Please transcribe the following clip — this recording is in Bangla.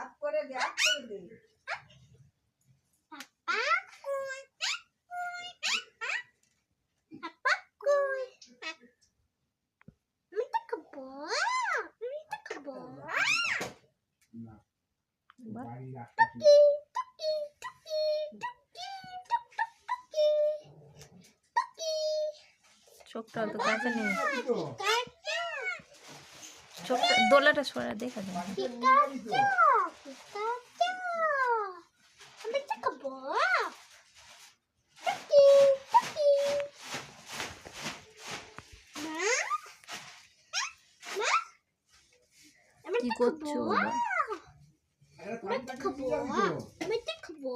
আপ করে দে, আপ করে দে। চোখটা তো কাছে নেই, চোখটা দোলাটা সরা দেখা যায়। কি করছো বাবা? আমি দেখবো।